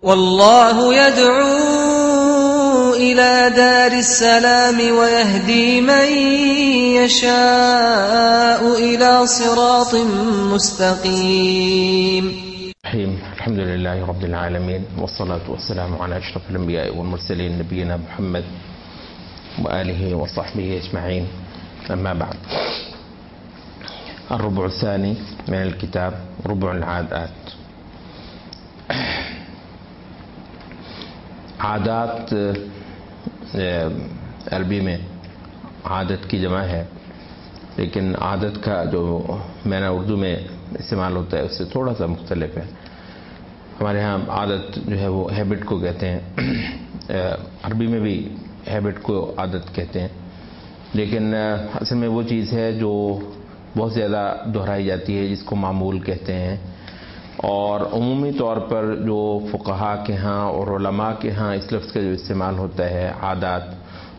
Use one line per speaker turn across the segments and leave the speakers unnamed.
والله يدعو إلى دار السلام ويهدي من يشاء إلى صراط مستقيم.
الحمد لله رب العالمين، والصلاة والسلام على أشرف الأنبياء والمرسلين نبينا محمد وآله وصحبه أجمعين، أما بعد. الربع الثاني من الكتاب ربع العادات. عادات عربی میں عادت کی جمع ہے، لیکن عادت کا جو معنی اردو میں استعمال ہوتا ہے اس سے تھوڑا سا مختلف ہے. ہمارے ہاں عادت جو ہے وہ ہیبٹ کو کہتے ہیں، عربی میں بھی ہیبٹ کو عادت کہتے ہیں، لیکن اصل میں وہ چیز ہے جو بہت زیادہ دہرائی جاتی ہے، جس کو معمول کہتے ہیں. اور عمومی طور پر جو فقہاء کے ہاں اور علماء کے ہاں اس لفظ کا جو استعمال ہوتا ہے عادات،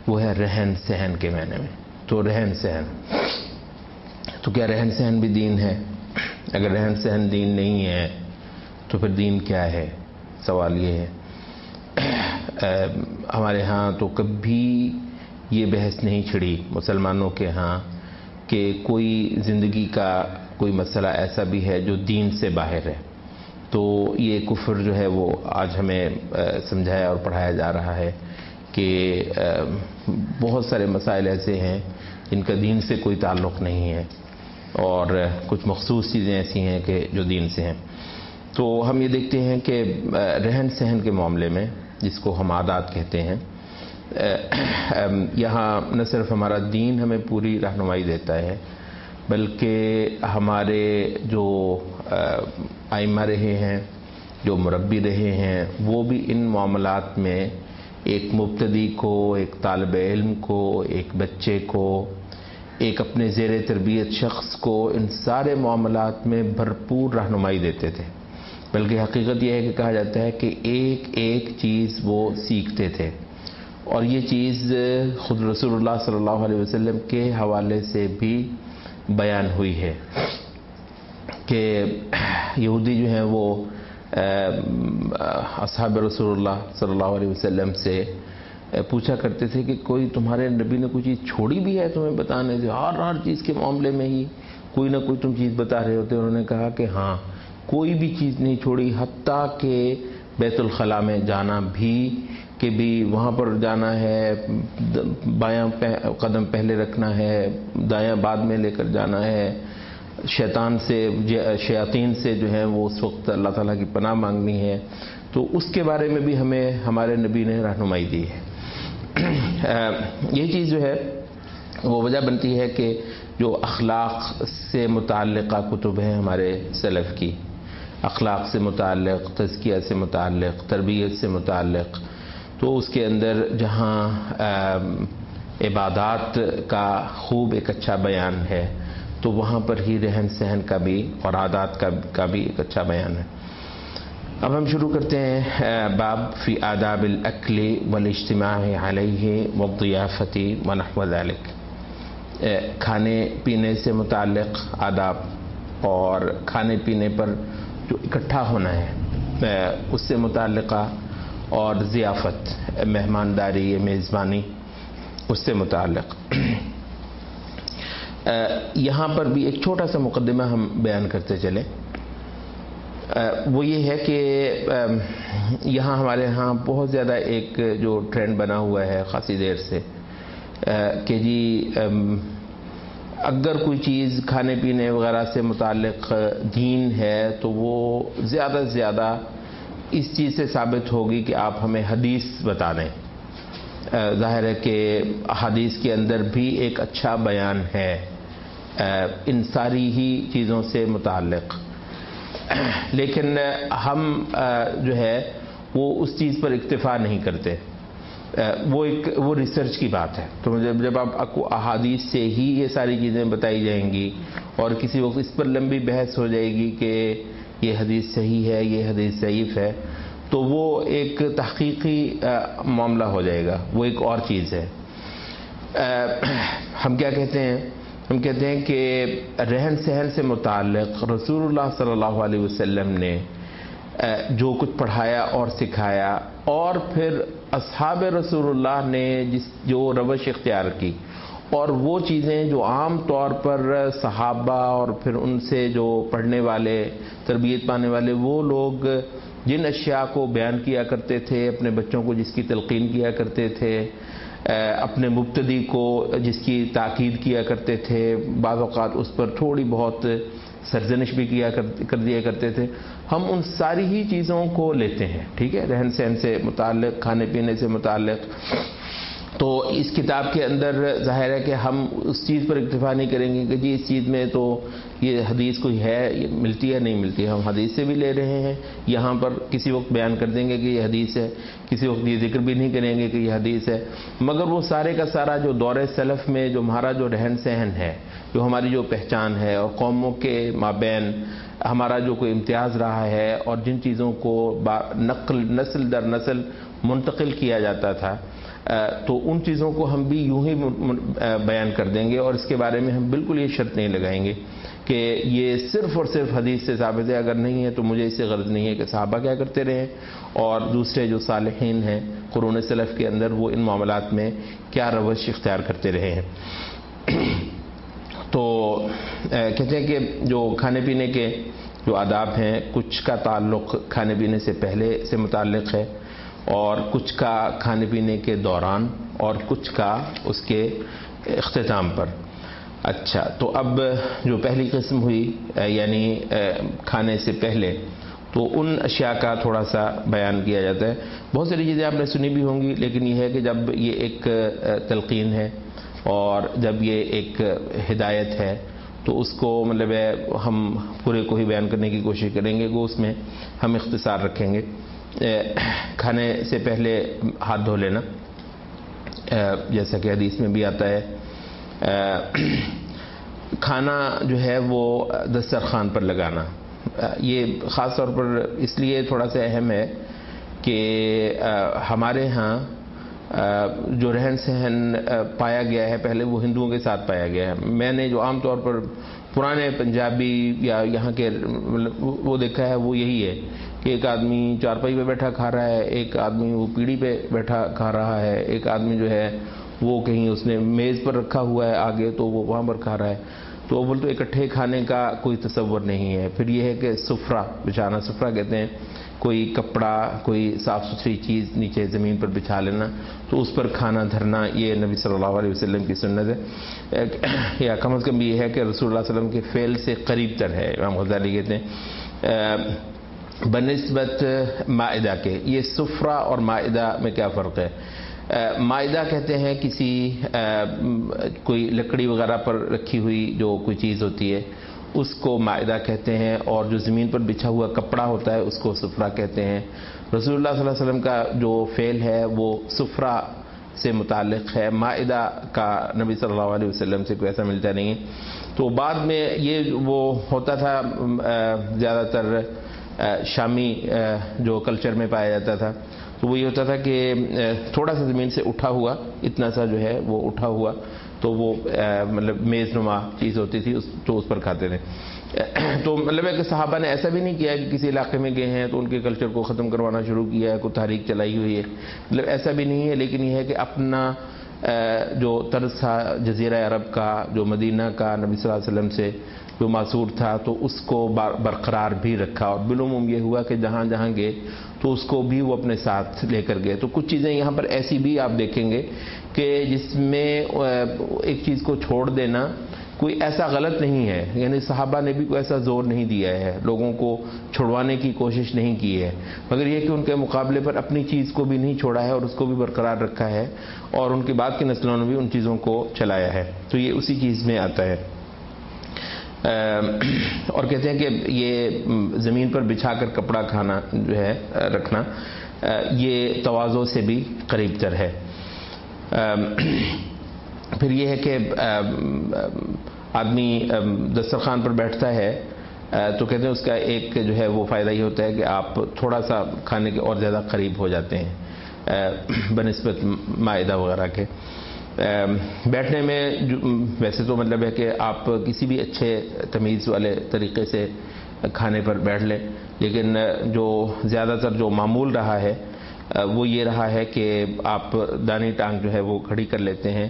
وہ ہے رہن سہن کے معنی میں. تو رہن سہن، تو کیا رہن سہن بھی دین ہے؟ اگر رہن سہن دین نہیں ہے تو پھر دین کیا ہے؟ سوال یہ ہے. ہمارے ہاں تو کبھی یہ بحث نہیں چھڑی مسلمانوں کے ہاں کہ کوئی زندگی کا کوئی مسئلہ ایسا بھی ہے جو دین سے باہر ہے. تو یہ کفر جو ہے وہ آج ہمیں سمجھایا اور پڑھایا جا رہا ہے کہ بہت سارے مسائل ایسے ہیں جن کا دین سے کوئی تعلق نہیں ہے، اور کچھ مخصوص چیزیں ایسی ہیں کہ جو دین سے ہیں. تو ہم یہ دیکھتے ہیں کہ رہن سہن کے معاملے میں، جس کو ہم عادات کہتے ہیں، یہاں نہ صرف ہمارا دین ہمیں پوری رہنمائی دیتا ہے، بلکہ ہمارے جو ائمہ رہے ہیں، جو مربی رہے ہیں، وہ بھی ان معاملات میں ایک مبتدی کو، ایک طالب علم کو، ایک بچے کو، ایک اپنے زیر تربیت شخص کو ان سارے معاملات میں بھرپور رہنمائی دیتے تھے. بلکہ حقیقت یہ ہے کہ کہا جاتا ہے کہ ایک ایک چیز وہ سیکھتے تھے، اور یہ چیز خود رسول اللہ صلی اللہ علیہ وسلم کے حوالے سے بھی بیان ہوئی ہے کہ یہودی جو ہیں وہ اصحاب رسول اللہ صلی اللہ علیہ وسلم سے پوچھا کرتے تھے کہ کوئی تمہارے نبی نے کوئی چیز چھوڑی بھی ہے تمہیں بتانے سے؟ ہر چیز کے معاملے میں ہی کوئی نہ کوئی تم چیز بتا رہے ہوتے. انہوں نے کہا کہ ہاں، کوئی بھی چیز نہیں چھوڑی، حتیٰ کہ بیت الخلاء میں جانا بھی، کہ بھی وہاں پر جانا ہے، بایاں قدم پہلے رکھنا ہے، دایاں بعد میں لے کر جانا ہے، شیاطین سے جو ہے وہ اس وقت اللہ تعالیٰ کی پناہ مانگنی ہے. تو اس کے بارے میں بھی ہمیں ہمارے نبی نے رہنمائی دی ہے. یہ چیز جو ہے وہ وجہ بنتی ہے کہ جو اخلاق سے متعلقہ کتب ہیں ہمارے سلف کی، اخلاق سے متعلق، تزکیہ سے متعلق، تربیت سے متعلق، تو اس کے اندر جہاں عبادات کا خوب ایک اچھا بیان ہے، تو وہاں پر ہی رہن سہن کا بھی اور عادات کا بھی ایک اچھا بیان ہے. اب ہم شروع کرتے ہیں باب فی آداب الاکل والاجتماع علیہ والضیافت ونحو ذلک. کھانے پینے سے متعلق آداب اور کھانے پینے پر جو اکٹھا ہونا ہے اس سے متعلقہ، اور ضیافت، مہمانداری، میزبانی، اس سے متعلق. یہاں پر بھی ایک چھوٹا سا مقدمہ ہم بیان کرتے چلیں. وہ یہ ہے کہ یہاں ہمارے ہاں بہت زیادہ ایک جو ٹرینڈ بنا ہوا ہے خاصی دیر سے کہ جی اگر کوئی چیز کھانے پینے وغیرہ سے متعلق دین ہے تو وہ زیادہ سے زیادہ اس چیز سے ثابت ہوگی کہ آپ ہمیں حدیث بتا دیں. ظاہر ہے کہ حدیث کے اندر بھی ایک اچھا بیان ہے ان ساری ہی چیزوں سے متعلق، لیکن ہم جو ہے وہ اس چیز پر اکتفا نہیں کرتے. وہ ریسرچ کی بات ہے. تو جب آپ کو احادیث سے ہی یہ ساری چیزیں بتائی جائیں گی اور کسی وقت اس پر لمبی بحث ہو جائے گی کہ یہ حدیث صحیح ہے، یہ حدیث ضعیف ہے، تو وہ ایک تحقیقی معاملہ ہو جائے گا، وہ ایک اور چیز ہے. ہم کیا کہتے ہیں؟ ہم کہتے ہیں کہ رہن سہن سے متعلق رسول اللہ صلی اللہ علیہ وسلم نے جو کچھ پڑھایا اور سکھایا، اور پھر اصحاب رسول اللہ نے جو روش اختیار کی، اور وہ چیزیں جو عام طور پر صحابہ اور پھر ان سے جو پڑھنے والے، تربیت پانے والے وہ لوگ جن اشیاء کو بیان کیا کرتے تھے، اپنے بچوں کو جس کی تلقین کیا کرتے تھے، اپنے مبتدی کو جس کی تاکید کیا کرتے تھے، بعض اوقات اس پر تھوڑی بہت سرزنش بھی کر دیا کرتے تھے، ہم ان ساری ہی چیزوں کو لیتے ہیں، ٹھیک ہے، رہن سہن سے متعلق، کھانے پینے سے متعلق۔ تو اس کتاب کے اندر ظاہر ہے کہ ہم اس چیز پر اکتفا نہیں کریں گے کہ جی اس چیز میں تو یہ حدیث کوئی ہے، یہ ملتی ہے نہیں ملتی، ہم حدیث سے بھی لے رہے ہیں، یہاں پر کسی وقت بیان کر دیں گے کہ یہ حدیث ہے، کسی وقت یہ ذکر بھی نہیں کریں گے کہ یہ حدیث ہے، مگر وہ سارے کا سارا جو دور سلف میں جو ہمارا جو رہن سہن ہے، جو ہماری جو پہچان ہے، اور قوموں کے مابین ہمارا جو کوئی امتیاز رہا ہے، اور جن چیزوں کو نسل در نسل منتقل کیا جاتا تھا، تو ان چیزوں کو ہم بھی یوں ہی بیان کر دیں گے، اور اس کے بارے میں ہم بالکل یہ شرط نہیں لگائیں گے کہ یہ صرف اور صرف حدیث سے ثابت ہے، اگر نہیں ہے تو مجھے اس سے غرض نہیں ہے کہ صحابہ کیا کرتے رہے اور دوسرے جو صالحین ہیں قرون سلف کے اندر وہ ان معاملات میں کیا روش اختیار کرتے رہے ہیں۔ تو کہتے ہیں کہ جو کھانے پینے کے جو آداب ہیں، کچھ کا تعلق کھانے پینے سے پہلے سے متعلق ہے، اور کچھ کا کھانے پینے کے دوران، اور کچھ کا اس کے اختتام پر۔ اچھا، تو اب جو پہلی قسم ہوئی یعنی کھانے سے پہلے، تو ان اشیاء کا تھوڑا سا بیان کیا جاتا ہے۔ بہت ساری چیزیں آپ نے سنی بھی ہوں گی، لیکن یہ ہے کہ جب یہ ایک تلقین ہے اور جب یہ ایک ہدایت ہے تو اس کو مطلب ہے ہم پورے کو ہی بیان کرنے کی کوشش کریں گے، وہ اس میں ہم اختصار رکھیں گے۔ کھانے سے پہلے ہاتھ دھو لینا، جیسا کہ حدیث میں بھی آتا ہے۔ کھانا جو ہے وہ دسترخوان پر لگانا، یہ خاص طور پر اس لیے تھوڑا سا اہم ہے کہ ہمارے ہاں جو رہن سہن پایا گیا ہے پہلے وہ ہندوؤں کے ساتھ پایا گیا ہے۔ میں نے جو عام طور پر پرانے پنجابی یا یہاں کے وہ دیکھا ہے وہ یہی ہے کہ ایک آدمی چارپائی پہ بیٹھا کھا رہا ہے، ایک آدمی وہ پیڑھی پہ بیٹھا کھا رہا ہے، ایک آدمی جو ہے وہ کہیں اس نے میز پر رکھا ہوا ہے آگے تو وہ وہاں پر کھا رہا ہے۔ تو وہ بولتے اکٹھے کھانے کا کوئی تصور نہیں ہے۔ پھر یہ ہے کہ سفرہ بچھانا، سفرہ کہتے ہیں کوئی کپڑا، کوئی صاف ستھری چیز نیچے زمین پر بچھا لینا، تو اس پر کھانا دھرنا، یہ نبی صلی اللہ علیہ وسلم کی سنت ہے، یا کم از کم یہ ہے کہ رسول اللہ صلی اللہ علیہ وسلم کے فعل سے قریب تر ہے۔ امام غزالی کہتے ہیں بنسبت مائدہ کے، یہ سفرہ اور مائدہ میں کیا فرق ہے؟ مائدہ کہتے ہیں کسی کوئی لکڑی وغیرہ پر رکھی ہوئی جو کوئی چیز ہوتی ہے اس کو مائدہ کہتے ہیں، اور جو زمین پر بچھا ہوا کپڑا ہوتا ہے اس کو سفرہ کہتے ہیں۔ رسول اللہ صلی اللہ علیہ وسلم کا جو فعل ہے وہ سفرہ سے متعلق ہے، مائدہ کا نبی صلی اللہ علیہ وسلم سے کوئی ایسا ملتا نہیں ہے۔ تو بعد میں یہ وہ ہوتا تھا زیادہ تر شامی جو کلچر میں پایا جاتا تھا، تو وہ یہ ہوتا تھا کہ تھوڑا سا زمین سے اٹھا ہوا، اتنا سا جو ہے وہ اٹھا ہوا، تو وہ مطلب میز نما چیز ہوتی تھی تو اس پر کھاتے تھے۔ تو مطلب ہے کہ صحابہ نے ایسا بھی نہیں کیا کہ کسی علاقے میں گئے ہیں تو ان کے کلچر کو ختم کروانا شروع کیا ہے، کوئی تحریک چلائی ہوئی ہے، مطلب ایسا بھی نہیں ہے، لیکن یہ ہے کہ اپنا جو طرز تھا جزیرہ عرب کا، جو مدینہ کا نبی صلی اللہ علیہ وسلم سے جو معصور تھا، تو اس کو برقرار بھی رکھا، اور بالعموم یہ ہوا کہ جہاں جہاں گئے تو اس کو بھی وہ اپنے ساتھ لے کر گئے۔ تو کچھ چیزیں یہاں پر ایسی بھی آپ دیکھیں گے کہ جس میں ایک چیز کو چھوڑ دینا کوئی ایسا غلط نہیں ہے، یعنی صحابہ نے بھی کوئی ایسا زور نہیں دیا ہے، لوگوں کو چھڑوانے کی کوشش نہیں کی ہے، مگر یہ کہ ان کے مقابلے پر اپنی چیز کو بھی نہیں چھوڑا ہے اور اس کو بھی برقرار رکھا ہے، اور ان کے بعد کی نسلوں نے بھی ان چیزوں کو چلایا ہے۔ تو یہ اسی چیز میں آتا ہے۔ اور کہتے ہیں کہ یہ زمین پر بچھا کر کپڑا کھانا جو ہے رکھنا، یہ تواضع سے بھی قریب تر ہے۔ پھر یہ ہے کہ آدمی دسترخوان پر بیٹھتا ہے تو کہتے ہیں اس کا ایک جو ہے وہ فائدہ یہ ہوتا ہے کہ آپ تھوڑا سا کھانے کے اور زیادہ قریب ہو جاتے ہیں بنسبت مائدہ وغیرہ کے۔ بیٹھنے میں ویسے تو مطلب ہے کہ آپ کسی بھی اچھے تمیز والے طریقے سے کھانے پر بیٹھ لیں. لیکن جو زیادہ تر جو معمول رہا ہے وہ یہ رہا ہے کہ آپ دانی ٹانگ جو ہے وہ کھڑی کر لیتے ہیں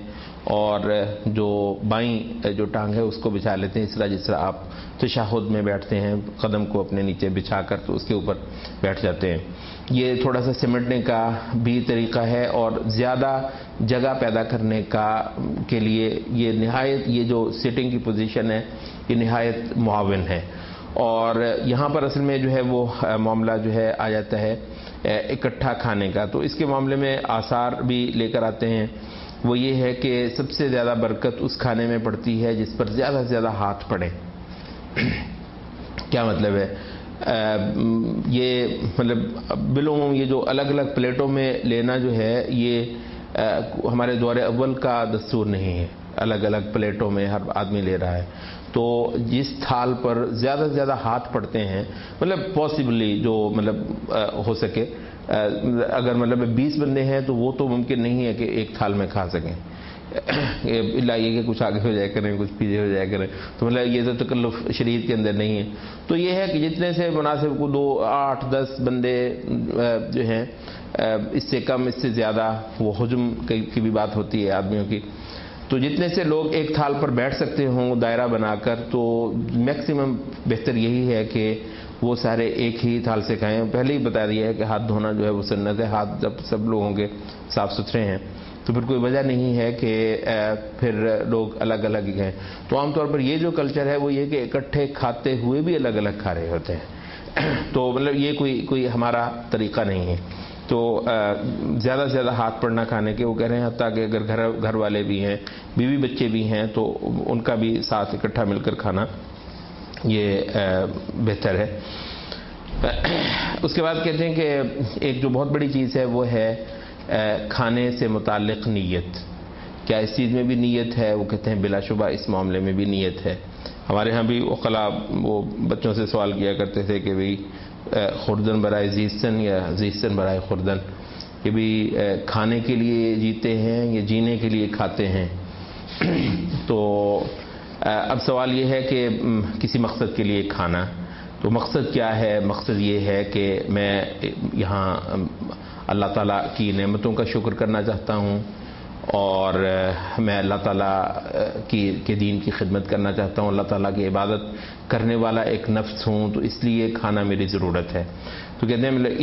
اور جو بائیں جو ٹانگ ہے اس کو بچھا لیتے ہیں، اس طرح جس طرح آپ تشہد میں بیٹھتے ہیں، قدم کو اپنے نیچے بچھا کر تو اس کے اوپر بیٹھ جاتے ہیں. یہ تھوڑا سا سمٹنے کا بھی طریقہ ہے اور زیادہ جگہ پیدا کرنے کے لیے یہ نہایت، یہ جو سٹنگ کی پوزیشن ہے یہ نہایت معاون ہے. اور یہاں پر اصل میں جو ہے وہ معاملہ جو ہے آ جاتا ہے اکٹھا کھانے کا. تو اس کے معاملے میں آثار بھی لے کر آتے ہیں. وہ یہ ہے کہ سب سے زیادہ برکت اس کھانے میں پڑتی ہے جس پر زیادہ سے زیادہ ہاتھ پڑے. کیا مطلب ہے؟ یہ مطلب بالعموم یہ جو الگ الگ پلیٹوں میں لینا جو ہے یہ ہمارے دور اول کا دستور نہیں ہے. الگ الگ پلیٹوں میں ہر آدمی لے رہا ہے. تو جس تھال پر زیادہ سے زیادہ ہاتھ پڑتے ہیں، مطلب پاسبلی جو مطلب ہو سکے، اگر مطلب 20 بندے ہیں تو وہ تو ممکن نہیں ہے کہ ایک تھال میں کھا سکیں، الا یہ کہ کچھ آگے ہو جائے کریں کچھ پیچھے ہو جائے کریں. تو مطلب یہ تو تکلف شریعت کے اندر نہیں ہے. تو یہ ہے کہ جتنے سے مناسب کو 2 8 10 بندے جو ہیں، اس سے کم اس سے زیادہ وہ حجم کی بھی بات ہوتی ہے آدمیوں کی. تو جتنے سے لوگ ایک تھال پر بیٹھ سکتے ہوں دائرہ بنا کر، تو میکسیمم بہتر یہی ہے کہ وہ سارے ایک ہی تھال سے کھائیں. پہلے ہی بتا دیا ہے کہ ہاتھ دھونا جو ہے وہ سنت ہے. ہاتھ جب سب لوگوں کے صاف ستھرے ہیں تو پھر کوئی وجہ نہیں ہے کہ پھر لوگ الگ الگ ہی کھائیں. تو عام طور پر یہ جو کلچر ہے وہ یہ کہ اکٹھے کھاتے ہوئے بھی الگ الگ کھا رہے ہوتے ہیں. تو مطلب یہ کوئی ہمارا طریقہ نہیں ہے. تو زیادہ سے زیادہ ہاتھ پڑنا کھانے کے. وہ کہہ رہے ہیں حتیٰ کہ اگر گھر والے بھی ہیں، بیوی بچے بھی ہیں، تو ان کا بھی ساتھ اکٹھا مل کر کھانا یہ بہتر ہے. اس کے بعد کہتے ہیں کہ ایک جو بہت بڑی چیز ہے وہ ہے کھانے سے متعلق نیت. کیا اس چیز میں بھی نیت ہے؟ وہ کہتے ہیں بلا شبہ اس معاملے میں بھی نیت ہے. ہمارے ہاں بھی عقلاء وہ بچوں سے سوال کیا کرتے تھے کہ بھئی خوردن برائے زیستن یا زیستن برائے خوردن، کہ بھی کھانے کے لیے جیتے ہیں یا جینے کے لیے کھاتے ہیں. تو اب سوال یہ ہے کہ کسی مقصد کے لیے کھانا، تو مقصد کیا ہے؟ مقصد یہ ہے کہ میں یہاں اللہ تعالیٰ کی نعمتوں کا شکر کرنا چاہتا ہوں اور میں اللہ تعالیٰ کے دین کی خدمت کرنا چاہتا ہوں، اللہ تعالیٰ کی عبادت کرنے والا ایک نفس ہوں، تو اس لیے کھانا میری ضرورت ہے. تو کہتے ہیں مطلب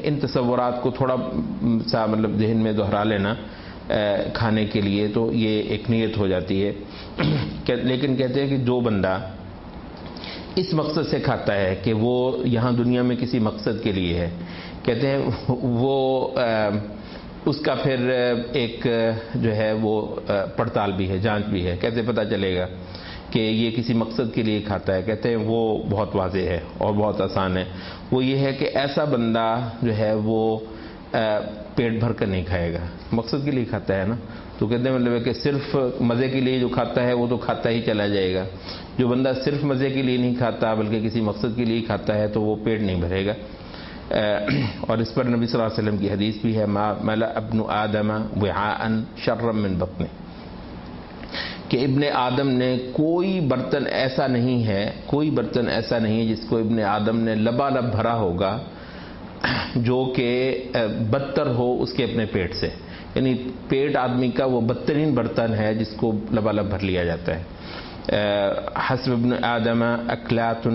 ان تصورات کو تھوڑا سا مطلب ذہن میں دہرا لینا کھانے کے لیے، تو یہ ایک نیت ہو جاتی ہے. لیکن کہتے ہیں کہ جو بندہ اس مقصد سے کھاتا ہے کہ وہ یہاں دنیا میں کسی مقصد کے لیے ہے، کہتے ہیں وہ اس کا پھر ایک جو ہے وہ پڑتال بھی ہے، جانچ بھی ہے. کیسے پتہ چلے گا کہ یہ کسی مقصد کے لیے کھاتا ہے؟ کہتے ہیں وہ بہت واضح ہے اور بہت آسان ہے. وہ یہ ہے کہ ایسا بندہ جو ہے وہ پیٹ بھر کر نہیں کھائے گا، مقصد کے لیے کھاتا ہے نا. تو کہتے ہیں مطلب ہے کہ صرف مزے کے لیے جو کھاتا ہے وہ تو کھاتا ہی چلا جائے گا. جو بندہ صرف مزے کے لیے نہیں کھاتا بلکہ کسی مقصد کے لیے کھاتا ہے تو وہ پیٹ نہیں بھرے گا. اور اس پر نبی صلی اللہ علیہ وسلم کی حدیث بھی ہے، ما ملأ ابن آدم وعاء شرا من بطنه، کہ ابن آدم نے کوئی برتن ایسا نہیں ہے جس کو ابن آدم نے لبالب بھرا ہوگا جو کہ بدتر ہو اس کے اپنے پیٹ سے. یعنی پیٹ آدمی کا وہ بدترین برتن ہے جس کو لبالب بھر لیا جاتا ہے. حسب ابن آدم اکلات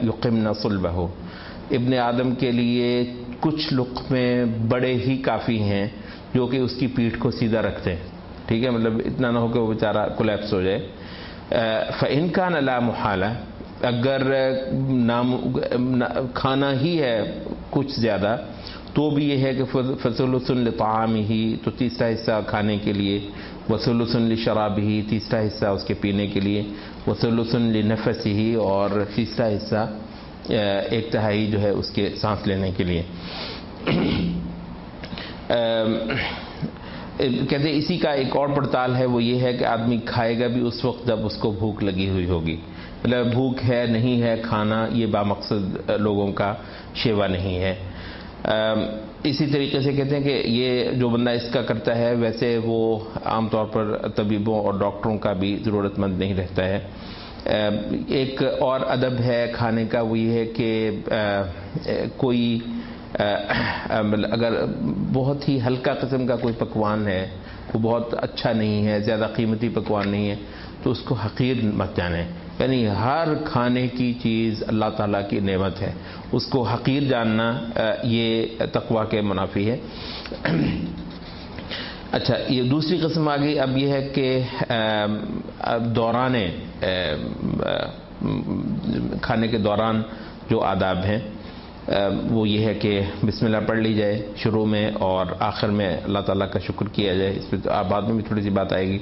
یقمن صلبہ، ابن آدم کے لیے کچھ لقمے بڑے ہی کافی ہیں جو کہ اس کی پیٹھ کو سیدھا رکھتے ہیں. ٹھیک ہے، مطلب اتنا نہ ہو کہ وہ بیچارہ کولیپس ہو جائے. فإن كان لا محالہ، اگر کھانا ہی ہے کچھ زیادہ تو بھی یہ ہے کہ فثلث لطعامہ، تو تیسرا حصہ کھانے کے لیے، وثلث لشرابہ، تیسرا حصہ اس کے پینے کے لیے، وثلث لنفسہ، اور تیسرا حصہ ایک تہائی جو ہے اس کے سانس لینے کے لیے. کہتے ہیں اسی کا ایک اور پڑتال ہے، وہ یہ ہے کہ آدمی کھائے گا بھی اس وقت جب اس کو بھوک لگی ہوئی ہوگی. مطلب بھوک ہے نہیں ہے، کھانا یہ بامقصد لوگوں کا شیوا نہیں ہے. اسی طریقے سے کہتے ہیں کہ یہ جو بندہ اس کا کرتا ہے ویسے وہ عام طور پر طبیبوں اور ڈاکٹروں کا بھی ضرورت مند نہیں رہتا ہے. ایک اور ادب ہے کھانے کا، وہ یہ ہے کہ کوئی اگر بہت ہی ہلکا قسم کا کوئی پکوان ہے، وہ بہت اچھا نہیں ہے، زیادہ قیمتی پکوان نہیں ہے، تو اس کو حقیر مت جانیں. یعنی ہر کھانے کی چیز اللہ تعالیٰ کی نعمت ہے، اس کو حقیر جاننا یہ تقویٰ کے منافی ہے. اچھا، یہ دوسری قسم آ گئی. اب یہ ہے کہ دوران کھانے کے دوران جو آداب ہیں وہ یہ ہے کہ بسم اللہ پڑھ لی جائے شروع میں، اور آخر میں اللہ تعالیٰ کا شکر کیا جائے. اس پہ بعد میں بھی تھوڑی سی بات آئے گی.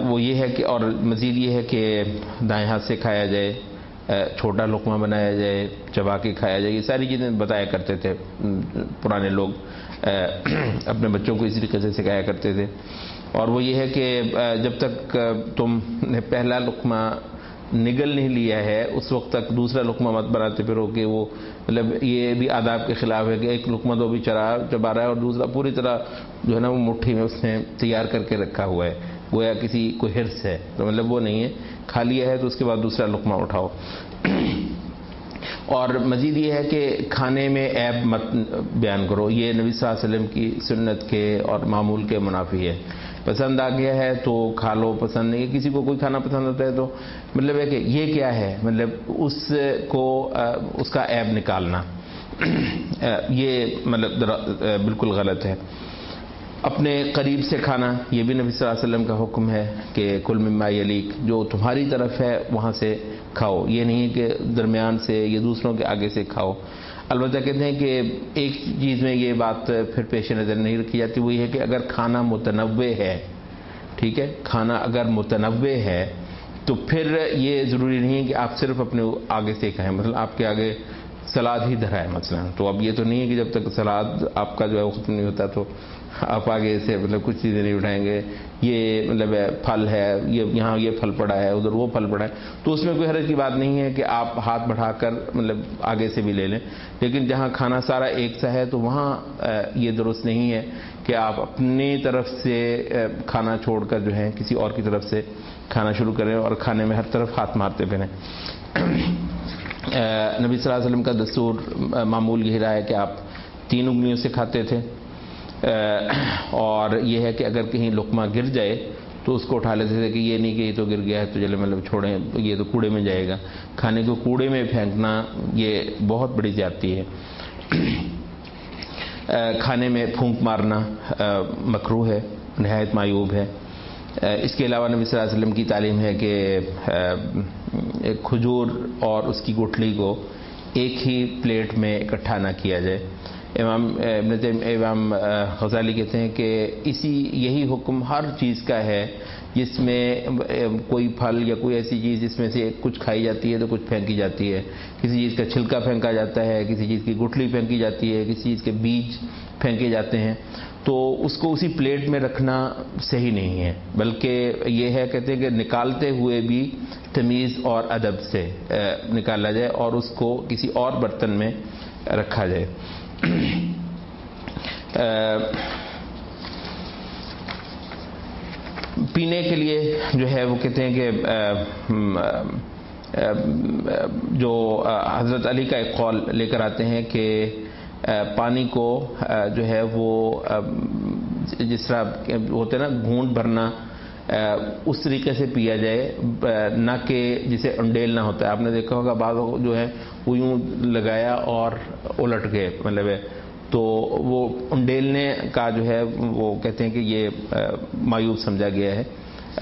وہ یہ ہے کہ اور مزید یہ ہے کہ دائیں ہاتھ سے کھایا جائے، چھوٹا لقمہ بنایا جائے، چبا کے کھایا جائے. یہ ساری چیزیں بتایا کرتے تھے پرانے لوگ، اپنے بچوں کو اسی طریقے سے سکھایا کرتے تھے. اور وہ یہ ہے کہ جب تک تم نے پہلا لقمہ نگل نہیں لیا ہے اس وقت تک دوسرا لقمہ مت بناتے پھرو، کہ وہ مطلب یہ بھی آداب کے خلاف ہے کہ ایک لقمہ تو بھی چبا رہا ہے اور دوسرا پوری طرح جو ہے نا وہ مٹھی میں اس نے تیار کر کے رکھا ہوا ہے، گویا کسی کوئی حرص ہے. تو مطلب وہ نہیں ہے، کھا لیا ہے تو اس کے بعد دوسرا لقمہ اٹھاؤ. اور مزید یہ ہے کہ کھانے میں عیب مت بیان کرو، یہ نبی صلی اللہ علیہ وسلم کی سنت کے اور معمول کے منافی ہے. پسند آ گیا ہے تو کھا لو، پسند نہیں ہے، کسی کو کوئی کھانا پسند ہوتا ہے تو مطلب ہے کہ یہ کیا ہے، مطلب اس کو اس کا عیب نکالنا یہ مطلب بالکل غلط ہے. اپنے قریب سے کھانا، یہ بھی نبی صلی اللہ علیہ وسلم کا حکم ہے کہ کل مما یلیک، جو تمہاری طرف ہے وہاں سے کھاؤ، یہ نہیں کہ درمیان سے یا دوسروں کے آگے سے کھاؤ. البتہ کہتے ہیں کہ ایک چیز میں یہ بات پھر پیش نظر نہیں رکھی جاتی، وہ یہ ہے کہ اگر کھانا متنوع ہے، ٹھیک ہے، کھانا اگر متنوع ہے تو پھر یہ ضروری نہیں ہے کہ آپ صرف اپنے آگے سے کھائیں. مثلا آپ کے آگے سلاد ہی دھرا ہے مثلا، تو اب یہ تو نہیں ہے کہ جب تک سلاد آپ کا جو ہے وہ ختم نہیں ہوتا تو آپ آگے سے مطلب کچھ چیزیں نہیں اٹھائیں گے. یہ مطلب پھل ہے، یہاں یہ پھل پڑا ہے، ادھر وہ پھل پڑا ہے، تو اس میں کوئی حرج کی بات نہیں ہے کہ آپ ہاتھ بڑھا کر مطلب آگے سے بھی لے لیں. لیکن جہاں کھانا سارا ایک سا ہے تو وہاں یہ درست نہیں ہے کہ آپ اپنی طرف سے کھانا چھوڑ کر جو ہے کسی اور کی طرف سے کھانا شروع کریں اور کھانے میں ہر طرف ہاتھ مارتے پھریں. نبی صلی اللہ علیہ وسلم کا دستور معمول یہی رہا ہے کہ آپ 3 انگلیوں سے کھاتے تھے، اور یہ ہے کہ اگر کہیں لقمہ گر جائے تو اس کو اٹھا لیتے تھے کہ یہ نہیں کہ یہ تو گر گیا ہے تو چلے مطلب چھوڑیں، یہ تو کوڑے میں جائے گا. کھانے کو کوڑے میں پھینکنا یہ بہت بڑی زیادتی ہے. کھانے میں پھونک مارنا مکروہ ہے، نہایت معیوب ہے. اس کے علاوہ نبی صلی اللہ علیہ وسلم کی تعلیم ہے کہ ایک کھجور اور اس کی گٹھلی کو ایک ہی پلیٹ میں اکٹھا نہ کیا جائے. امام غزالی کہتے ہیں کہ یہی حکم ہر چیز کا ہے جس میں کوئی پھل یا کوئی ایسی چیز جس میں سے کچھ کھائی جاتی ہے تو کچھ پھینکی جاتی ہے. کسی چیز کا چھلکا پھینکا جاتا ہے، کسی چیز کی گٹھلی پھینکی جاتی ہے، کسی چیز کے بیج پھینکے جاتے ہیں، تو اس کو اسی پلیٹ میں رکھنا صحیح نہیں ہے. بلکہ یہ ہے کہتے ہیں کہ نکالتے ہوئے بھی تمیز اور ادب سے نکالا جائے اور اس کو کسی اور برتن میں رکھا جائے. پینے کے لیے جو ہے وہ کہتے ہیں کہ جو حضرت علی کا ایک قول لے کر آتے ہیں کہ پانی کو جو ہے وہ جس طرح ہوتے نا گھونٹ بھرنا اس طریقے سے پیا جائے، نہ کہ جسے انڈیلنا ہوتا ہے. آپ نے دیکھا ہوگا بعض جو ہے وہ یوں لگایا اور الٹ گئے، مطلب ہے تو وہ انڈیلنے کا جو ہے وہ کہتے ہیں کہ یہ معیوب سمجھا گیا ہے.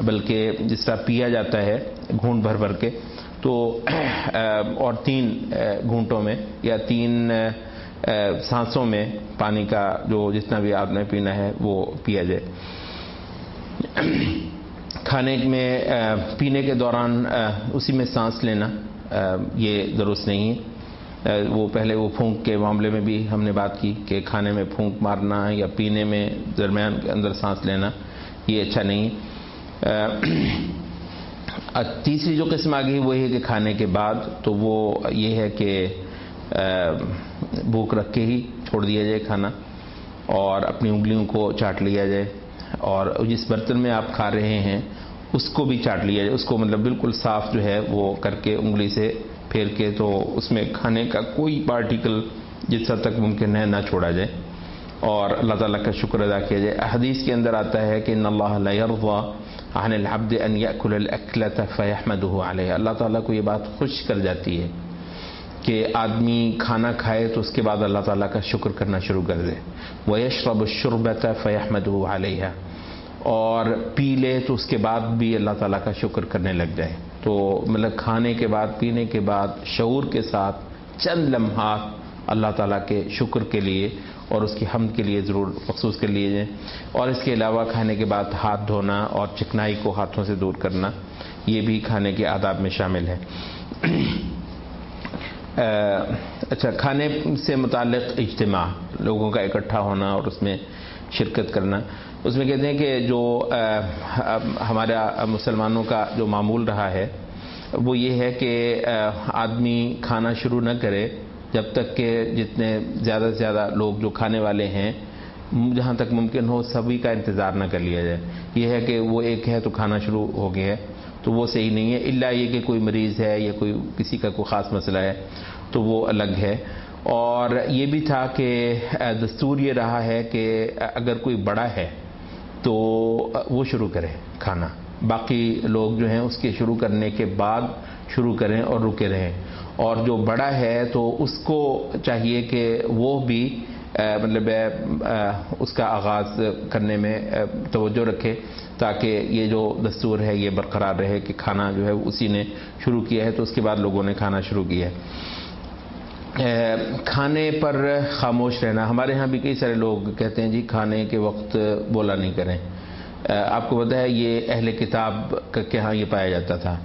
بلکہ جس طرح پیا جاتا ہے گھونٹ بھر بھر کے تو اور 3 گھونٹوں میں یا 3 سانسوں میں پانی کا جو جتنا بھی آپ نے پینا ہے وہ پیا جائے. کھانے میں پینے کے دوران اسی میں سانس لینا یہ درست نہیں ہے. وہ پہلے وہ پھونک کے معاملے میں بھی ہم نے بات کی کہ کھانے میں پھونک مارنا یا پینے میں درمیان کے اندر سانس لینا یہ اچھا نہیں. تیسری جو قسم آ گئی وہ یہ ہے کہ کھانے کے بعد تو وہ یہ ہے کہ بھوک رکھ کے ہی چھوڑ دیا جائے کھانا اور اپنی انگلیوں کو چاٹ لیا جائے، اور جس برتن میں آپ کھا رہے ہیں اس کو بھی چاٹ لیا جائے، اس کو مطلب بالکل صاف جو ہے وہ کر کے انگلی سے پھیر کے، تو اس میں کھانے کا کوئی پارٹیکل جس حد تک ممکن ہے نہ چھوڑا جائے، اور اللہ تعالیٰ کا شکر ادا کیا جائے۔ حدیث کے اندر آتا ہے کہ ان اللہ لا یرضی عن العبد ان یأکل الاکلۃ فیحمدہ علیہا، اللہ تعالیٰ کو یہ بات خوش کر جاتی ہے کہ آدمی کھانا کھائے تو اس کے بعد اللہ تعالیٰ کا شکر کرنا شروع کر دے، ویشرب الشربۃ فیحمدہ علیہا، اور پی لے تو اس کے بعد بھی اللہ تعالیٰ کا شکر کرنے لگ جائے۔ تو مطلب کھانے کے بعد، پینے کے بعد شعور کے ساتھ چند لمحات اللہ تعالیٰ کے شکر کے لیے اور اس کی حمد کے لیے ضرور مخصوص کر لیے جائیں۔ اور اس کے علاوہ کھانے کے بعد ہاتھ دھونا اور چکنائی کو ہاتھوں سے دور کرنا، یہ بھی کھانے کے آداب میں شامل ہے۔ اچھا، کھانے سے متعلق اجتماع، لوگوں کا اکٹھا ہونا اور اس میں شرکت کرنا، اس میں کہتے ہیں کہ جو ہمارا مسلمانوں کا جو معمول رہا ہے وہ یہ ہے کہ آدمی کھانا شروع نہ کرے جب تک کہ جتنے زیادہ سے زیادہ لوگ جو کھانے والے ہیں جہاں تک ممکن ہو سبھی کا انتظار نہ کر لیا جائے۔ یہ ہے کہ وہ ایک ہے تو کھانا شروع ہو گیا ہے تو وہ صحیح نہیں ہے، الا یہ کہ کوئی مریض ہے یا کوئی کسی کا کوئی خاص مسئلہ ہے تو وہ الگ ہے۔ اور یہ بھی تھا کہ دستور یہ رہا ہے کہ اگر کوئی بڑا ہے تو وہ شروع کرے کھانا، باقی لوگ جو ہیں اس کے شروع کرنے کے بعد شروع کریں اور رکے رہیں، اور جو بڑا ہے تو اس کو چاہیے کہ وہ بھی مطلب اس کا آغاز کرنے میں توجہ رکھے تاکہ یہ جو دستور ہے یہ برقرار رہے کہ کھانا جو ہے اسی نے شروع کیا ہے تو اس کے بعد لوگوں نے کھانا شروع کیا ہے۔ کھانے پر خاموش رہنا، ہمارے ہاں بھی کئی سارے لوگ کہتے ہیں جی کھانے کے وقت بولا نہیں کریں۔ آپ کو پتہ ہے یہ اہل کتاب کے ہاں یہ پایا جاتا تھا،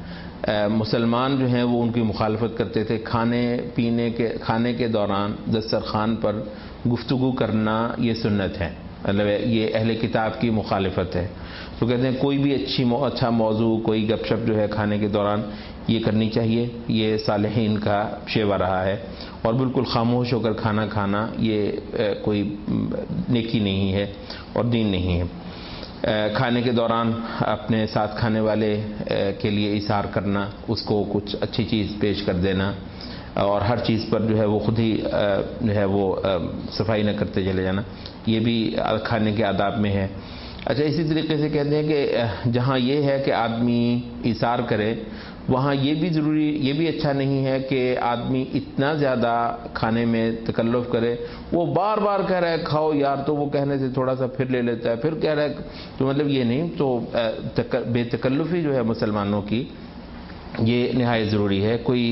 مسلمان جو ہیں وہ ان کی مخالفت کرتے تھے، کھانے کے دوران دسترخوان پر گفتگو کرنا یہ سنت ہے، مطلب یہ اہل کتاب کی مخالفت ہے۔ تو کہتے ہیں کوئی بھی اچھا موضوع، کوئی گپ شپ جو ہے کھانے کے دوران یہ کرنی چاہیے، یہ صالحین کا شیوا رہا ہے، اور بالکل خاموش ہو کر کھانا کھانا یہ کوئی نیکی نہیں ہے اور دین نہیں ہے۔ کھانے کے دوران اپنے ساتھ کھانے والے کے لیے ایثار کرنا، اس کو کچھ اچھی چیز پیش کر دینا، اور ہر چیز پر جو ہے وہ خود ہی جو ہے وہ صفائی نہ کرتے چلے جانا، یہ بھی کھانے کے آداب میں ہے۔ اچھا، اسی طریقے سے کہتے ہیں کہ جہاں یہ ہے کہ آدمی ایثار کرے وہاں یہ بھی اچھا نہیں ہے کہ آدمی اتنا زیادہ کھانے میں تکلف کرے، وہ بار بار کہہ رہا ہے کھاؤ یار، تو وہ کہنے سے تھوڑا سا پھر لے لیتا ہے، پھر کہہ رہا ہے، تو مطلب یہ نہیں، تو بے تکلفی جو ہے مسلمانوں کی یہ نہایت ضروری ہے۔ کوئی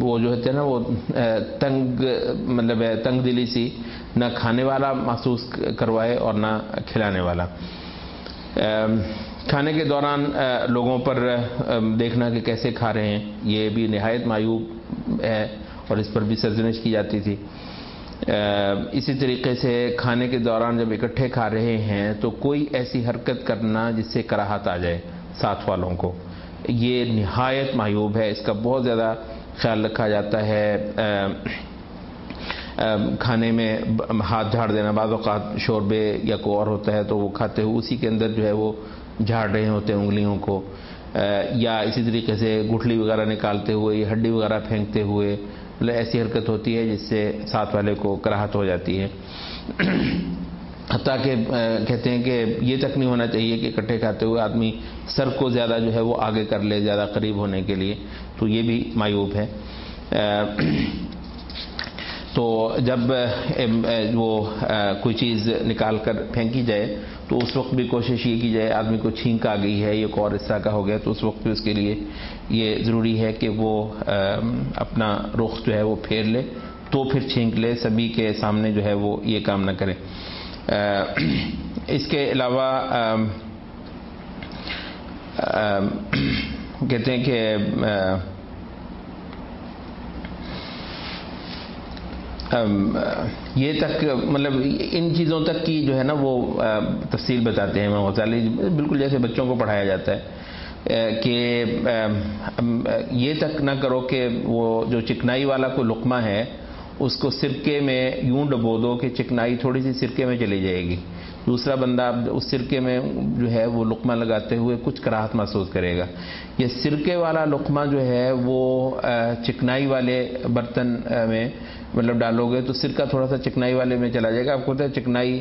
وہ جو ہے نا وہ تنگ دلی سی نہ کھانے والا محسوس کروائے اور نہ کھلانے والا۔ کھانے کے دوران لوگوں پر دیکھنا کہ کیسے کھا رہے ہیں یہ بھی نہایت معیوب ہے، اور اس پر بھی سرزنش کی جاتی تھی۔ اسی طریقے سے کھانے کے دوران جب اکٹھے کھا رہے ہیں تو کوئی ایسی حرکت کرنا جس سے کراہت آ جائے ساتھ والوں کو، یہ نہایت معیوب ہے، اس کا بہت زیادہ خیال رکھا جاتا ہے۔ کھانے میں ہاتھ جھاڑ دینا، بعض اوقات شوربے یا کوئی اور ہوتا ہے تو وہ کھاتے ہوئے اسی کے اندر جو ہے وہ جھاڑ رہے ہوتے ہیں انگلیوں کو، یا اسی طریقے سے گٹھلی وغیرہ نکالتے ہوئے یا ہڈی وغیرہ پھینکتے ہوئے، مطلب ایسی حرکت ہوتی ہے جس سے ساتھ والے کو کراہت ہو جاتی ہے۔ حتیٰ کہ کہتے ہیں کہ یہ تک نہیں ہونا چاہیے کہ اکٹھے کھاتے ہوئے آدمی سر کو زیادہ جو ہے وہ آگے کر لے زیادہ قریب ہونے کے لیے، تو یہ بھی معیوب ہے۔ تو جب وہ کوئی چیز نکال کر پھینکی جائے تو اس وقت بھی کوشش یہ کی جائے، آدمی کو چھینک آ گئی ہے یا کوئی اور اس طرح کا ہو گیا تو اس وقت بھی اس کے لیے یہ ضروری ہے کہ وہ اپنا رخ جو ہے وہ پھیر لے تو پھر چھینک لے، سبھی کے سامنے جو ہے وہ یہ کام نہ کرے۔ اس کے علاوہ کہتے ہیں کہ یہ تک مطلب ان چیزوں تک کی جو ہے نا وہ تفصیل بتاتے ہیں امام غزالی، بالکل جیسے بچوں کو پڑھایا جاتا ہے کہ یہ تک نہ کرو کہ وہ جو چکنائی والا کوئی لقمہ ہے اس کو سرکے میں یوں ڈبو دو کہ چکنائی تھوڑی سی سرکے میں چلی جائے گی، دوسرا بندہ اس سرکے میں جو ہے وہ لقمہ لگاتے ہوئے کچھ کراہت محسوس کرے گا. یہ سرکے والا لقمہ جو ہے وہ چکنائی والے برتن میں مطلب ڈالو گے تو سرکہ تھوڑا سا چکنائی والے میں چلا جائے گا. آپ کو پتہ ہے چکنائی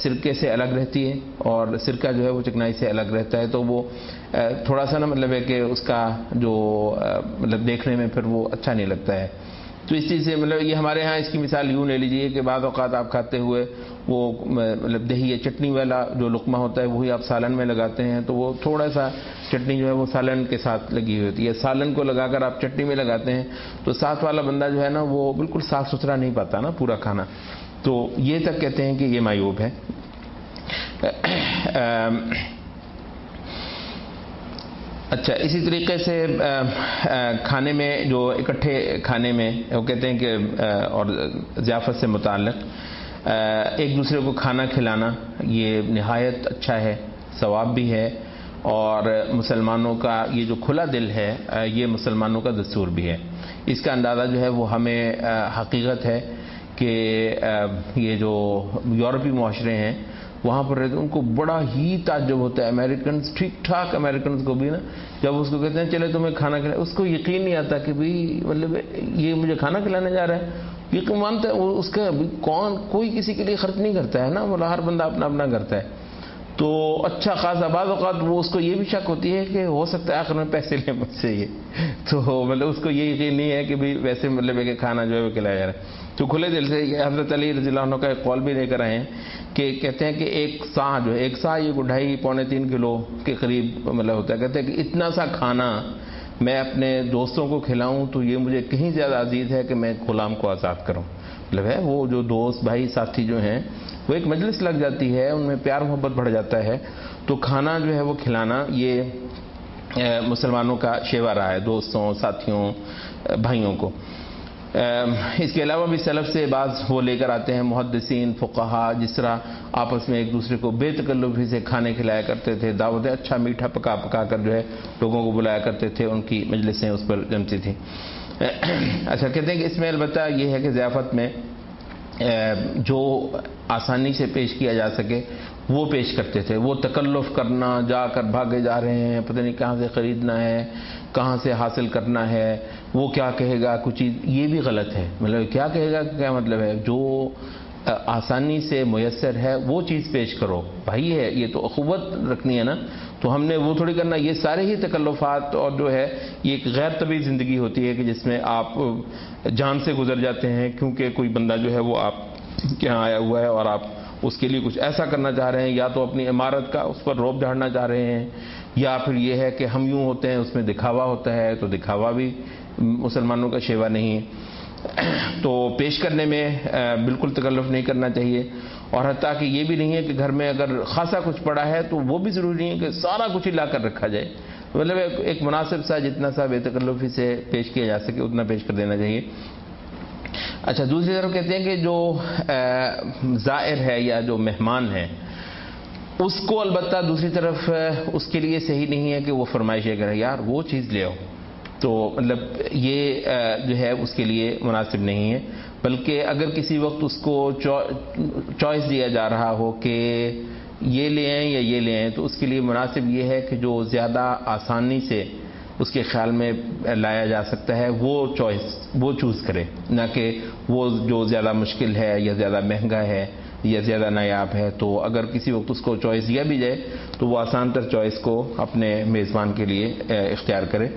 سرکے سے الگ رہتی ہے اور سرکہ جو ہے وہ چکنائی سے الگ رہتا ہے, تو وہ تھوڑا سا نا مطلب ہے کہ اس کا جو مطلب دیکھنے میں پھر وہ اچھا نہیں لگتا ہے. تو اس چیز سے مطلب یہ ہمارے ہاں اس کی مثال یوں لے لیجئے کہ بعض اوقات آپ کھاتے ہوئے وہ مطلب دہی یا چٹنی والا جو لقمہ ہوتا ہے وہی آپ سالن میں لگاتے ہیں, تو وہ تھوڑا سا چٹنی جو ہے وہ سالن کے ساتھ لگی ہوئی ہوتی ہے. سالن کو لگا کر آپ چٹنی میں لگاتے ہیں تو ساتھ والا بندہ جو ہے نا وہ بالکل صاف ستھرا نہیں پاتا نا پورا کھانا. تو یہ تک کہتے ہیں کہ یہ معیوب ہے. اچھا, اسی طریقے سے کھانے میں جو اکٹھے کھانے میں وہ کہتے ہیں کہ اور ضیافت سے متعلق ایک دوسرے کو کھانا کھلانا یہ نہایت اچھا ہے, ثواب بھی ہے, اور مسلمانوں کا یہ جو کھلا دل ہے یہ مسلمانوں کا دستور بھی ہے. اس کا اندازہ جو ہے وہ ہمیں حقیقت ہے کہ یہ جو یورپی معاشرے ہیں وہاں پر رہتے ان کو بڑا ہی تعجب ہوتا ہے. امریکنز ٹھیک ٹھاک امریکنز کو بھی نا جب اس کو کہتے ہیں چلے تمہیں کھانا کھلائے, اس کو یقین نہیں آتا کہ بھئی مطلب یہ مجھے کھانا کھلانے جا رہا ہے. یقین مانتا ہے اس کا کوئی کسی کے لیے خرچ نہیں کرتا ہے نا, مطلب ہر بندہ اپنا اپنا کرتا ہے. تو اچھا خاصا بعض اوقات وہ اس کو یہ بھی شک ہوتی ہے کہ ہو سکتا ہے آخر میں پیسے لیں مجھ سے یہ, تو مطلب اس کو یہ یقین نہیں ہے کہ بھئی ویسے مطلب ہے کہ کھانا جو ہے وہ کھلایا جا رہا ہے. تو کھلے دل سے یہ حضرت علی رضی اللہ عنہ کا ایک قول بھی لے کر آئے ہیں کہ کہتے ہیں کہ ایک سا جو ہے ایک سا یہ 2.5-3 کلو کے قریب مطلب ہوتا ہے. کہتے ہیں کہ اتنا سا کھانا میں اپنے دوستوں کو کھلاؤں تو یہ مجھے کہیں زیادہ عزیز ہے کہ میں غلام کو آزاد کروں. مطلب ہے وہ جو دوست بھائی ساتھی جو ہیں وہ ایک مجلس لگ جاتی ہے, ان میں پیار محبت بڑھ جاتا ہے. تو کھانا جو ہے وہ کھلانا یہ مسلمانوں کا شیوا رہا ہے دوستوں ساتھیوں بھائیوں کو. اس کے علاوہ بھی سلف سے بعض وہ لے کر آتے ہیں محدثین فقہا جس طرح آپس میں ایک دوسرے کو بے تکلفی سے کھانے کھلایا کرتے تھے, دعوتیں اچھا میٹھا پکا پکا کر جو ہے لوگوں کو بلایا کرتے تھے, ان کی مجلسیں اس پر جمتی تھیں. اچھا, کہتے ہیں کہ اس میں البتہ یہ ہے کہ ضیافت میں جو آسانی سے پیش کیا جا سکے وہ پیش کرتے تھے. وہ تکلف کرنا, جا کر بھاگے جا رہے ہیں, پتہ نہیں کہاں سے خریدنا ہے, کہاں سے حاصل کرنا ہے, وہ کیا کہے گا کچھ چیز, یہ بھی غلط ہے. مطلب کیا کہے گا کیا مطلب ہے, جو آسانی سے میسر ہے وہ چیز پیش کرو. بھائی ہے یہ تو اخوت رکھنی ہے نا, تو ہم نے وہ تھوڑی کرنا. یہ سارے ہی تکلفات اور جو ہے یہ ایک غیر طبیعی زندگی ہوتی ہے کہ جس میں آپ جان سے گزر جاتے ہیں کیونکہ کوئی بندہ جو ہے وہ آپ کے یہاں آیا ہوا ہے اور آپ اس کے لیے کچھ ایسا کرنا چاہ رہے ہیں, یا تو اپنی عمارت کا اس پر روب جھاڑنا چاہ رہے ہیں, یا پھر یہ ہے کہ ہم یوں ہوتے ہیں اس میں دکھاوا ہوتا ہے. تو دکھاوا بھی مسلمانوں کا شیوا نہیں ہے. تو پیش کرنے میں بالکل تکلف نہیں کرنا چاہیے. اور حتیٰ کہ یہ بھی نہیں ہے کہ گھر میں اگر خاصا کچھ پڑا ہے تو وہ بھی ضروری نہیں ہے کہ سارا کچھ ہی لا کر رکھا جائے. مطلب ایک مناسب سا جتنا سا بے تکلفی سے پیش کیا جا سکے اتنا پیش کر دینا چاہیے. اچھا, دوسری طرف کہتے ہیں کہ جو زائر ہے یا جو مہمان ہے اس کو البتہ دوسری طرف اس کے لیے صحیح نہیں ہے کہ وہ فرمائشیں کرے یار وہ چیز لے آؤ. تو مطلب یہ جو ہے اس کے لیے مناسب نہیں ہے. بلکہ اگر کسی وقت اس کو چوائس دیا جا رہا ہو کہ یہ لے آئیں یا یہ لے آئیں, تو اس کے لیے مناسب یہ ہے کہ جو زیادہ آسانی سے اس کے خیال میں لایا جا سکتا ہے وہ چوز کرے, نہ کہ وہ جو زیادہ مشکل ہے یا زیادہ مہنگا ہے یا زیادہ نایاب ہے. تو اگر کسی وقت اس کو چوائس دیا بھی جائے تو وہ آسان تر چوائس کو اپنے میزبان کے لیے اختیار کرے.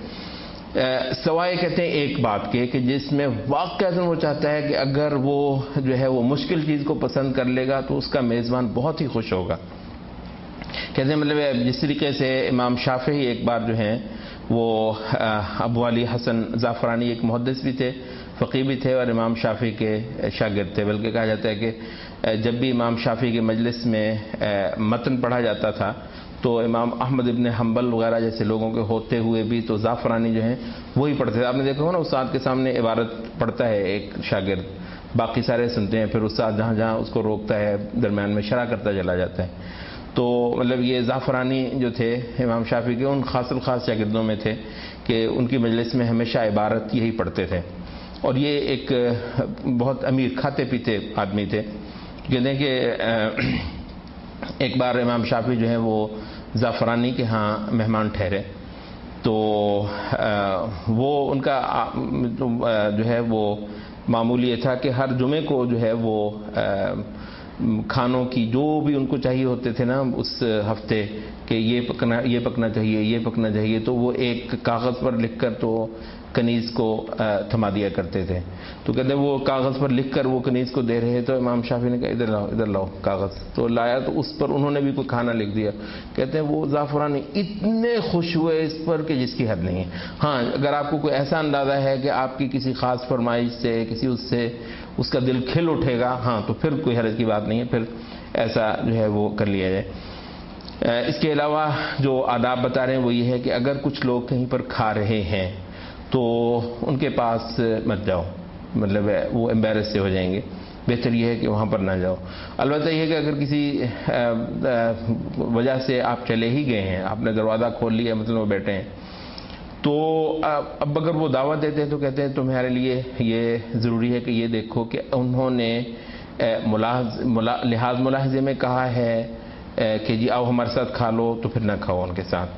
سوائے کہتے ہیں ایک بات کے کہ جس میں واقعہ وہ چاہتا ہے کہ اگر وہ جو ہے وہ مشکل چیز کو پسند کر لے گا تو اس کا میزبان بہت ہی خوش ہوگا. کہتے ہیں مطلب جس طریقے سے امام شافعی ایک بار جو ہیں وہ ابو علی حسن زعفرانی ایک محدث بھی تھے, فقیہ بھی تھے اور امام شافعی کے شاگرد تھے. بلکہ کہا جاتا ہے کہ جب بھی امام شافعی کے مجلس میں متن پڑھا جاتا تھا تو امام احمد ابن حنبل وغیرہ جیسے لوگوں کے ہوتے ہوئے بھی تو زعفرانی جو ہیں وہی پڑھتے تھے. آپ نے دیکھا ہو نا استاد کے سامنے عبارت پڑھتا ہے ایک شاگرد, باقی سارے سنتے ہیں, پھر استاد جہاں جہاں اس کو روکتا ہے درمیان میں شرح کرتا چلا جاتا ہے. تو مطلب یہ زعفرانی جو تھے امام شافعی کے ان خاص الخاص شاگردوں میں تھے کہ ان کی مجلس میں ہمیشہ عبارت یہی پڑھتے تھے. اور یہ ایک بہت امیر کھاتے پیتے آدمی تھے. کہتے ہیں کہ ایک بار امام شافعی جو ہے وہ زعفرانی کے ہاں مہمان ٹھہرے، تو وہ ان کا جو ہے وہ معمول یہ تھا کہ ہر جمعے کو جو ہے وہ کھانوں کی جو بھی ان کو چاہیے ہوتے تھے نا اس ہفتے، کہ یہ پکنا چاہیے، یہ پکنا چاہیے، تو وہ ایک کاغذ پر لکھ کر تو کنیز کو تھما دیا کرتے تھے. تو کہتے ہیں وہ کاغذ پر لکھ کر وہ کنیز کو دے رہے، تو امام شافعی نے کہا ادھر لاؤ کاغذ، تو لایا، تو اس پر انہوں نے بھی کوئی کھانا لکھ دیا. کہتے ہیں وہ زعفرانی اتنے خوش ہوئے اس پر کہ جس کی حد نہیں ہے. ہاں اگر آپ کو کوئی ایسا اندازہ ہے کہ آپ کی کسی خاص فرمائش سے کسی اس کا دل کھل اٹھے گا، ہاں تو پھر کوئی حرج کی بات نہیں ہے، پھر ایسا جو ہے وہ کر لیا جائے. اس کے علاوہ جو آداب بتا رہے ہیں وہ یہ ہے کہ اگر کچھ لوگ کہیں پر کھا رہے ہیں تو ان کے پاس مت جاؤ، مطلب وہ امبیرس سے ہو جائیں گے، بہتر یہ ہے کہ وہاں پر نہ جاؤ. البتہ یہ ہے کہ اگر کسی وجہ سے آپ چلے ہی گئے ہیں، آپ نے دروازہ کھول لیا، مطلب وہ بیٹھے ہیں، تو اب اگر وہ دعوت دیتے ہیں تو کہتے ہیں تمہارے لیے یہ ضروری ہے کہ یہ دیکھو کہ انہوں نے لحاظ ملاحظے میں کہا ہے کہ جی آؤ ہمارے ساتھ کھا لو، تو پھر نہ کھاؤ ان کے ساتھ.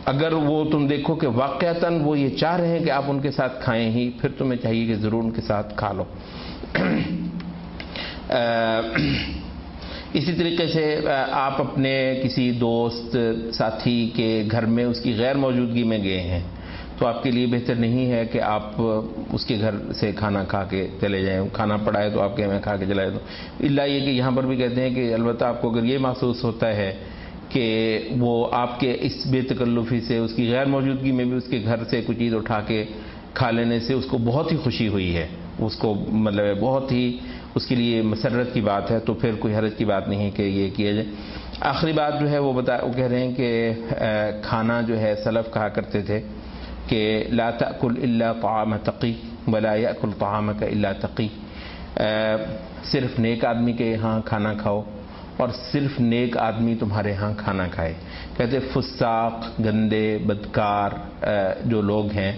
اگر وہ تم دیکھو کہ واقعتاً وہ یہ چاہ رہے ہیں کہ آپ ان کے ساتھ کھائیں ہی، پھر تمہیں چاہیے کہ ضرور ان کے ساتھ کھا لو. اسی طریقے سے آپ اپنے کسی دوست ساتھی کے گھر میں اس کی غیر موجودگی میں گئے ہیں، تو آپ کے لیے بہتر نہیں ہے کہ آپ اس کے گھر سے کھانا کھا کے چلے جائیں. کھانا پڑا ہے تو آپ کے میں کھا کے چلے جائیں. تو الا یہ کہ یہاں پر بھی کہتے ہیں کہ البتہ آپ کو اگر یہ محسوس ہوتا ہے کہ وہ آپ کے اس بے تکلفی سے اس کی غیر موجودگی میں بھی اس کے گھر سے کوئی چیز اٹھا کے کھا لینے سے اس کو بہت ہی خوشی ہوئی ہے، اس کو مطلب بہت ہی اس کے لیے مسرت کی بات ہے، تو پھر کوئی حرج کی بات نہیں ہے کہ یہ کیا جائے. آخری بات جو ہے وہ کہہ رہے ہیں کہ کھانا جو ہے سلف کہا کرتے تھے کہ لا تأکل الا طعام تقی ولا یأکل طعامک الا تقی، صرف نیک آدمی کے ہاں کھانا کھاؤ اور صرف نیک آدمی تمہارے ہاں کھانا کھائے. کہتے فساق، گندے، بدکار جو لوگ ہیں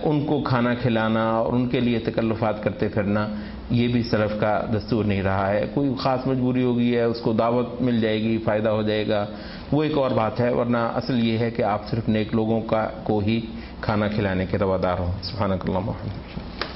ان کو کھانا کھلانا اور ان کے لیے تکلفات کرتے پھرنا یہ بھی سلف کا دستور نہیں رہا ہے. کوئی خاص مجبوری ہوگی ہے، اس کو دعوت مل جائے گی، فائدہ ہو جائے گا، وہ ایک اور بات ہے، ورنہ اصل یہ ہے کہ آپ صرف نیک لوگوں کو ہی کھانا کھلانے کے روادار ہوں. سبحانک اللہم و بحمدک.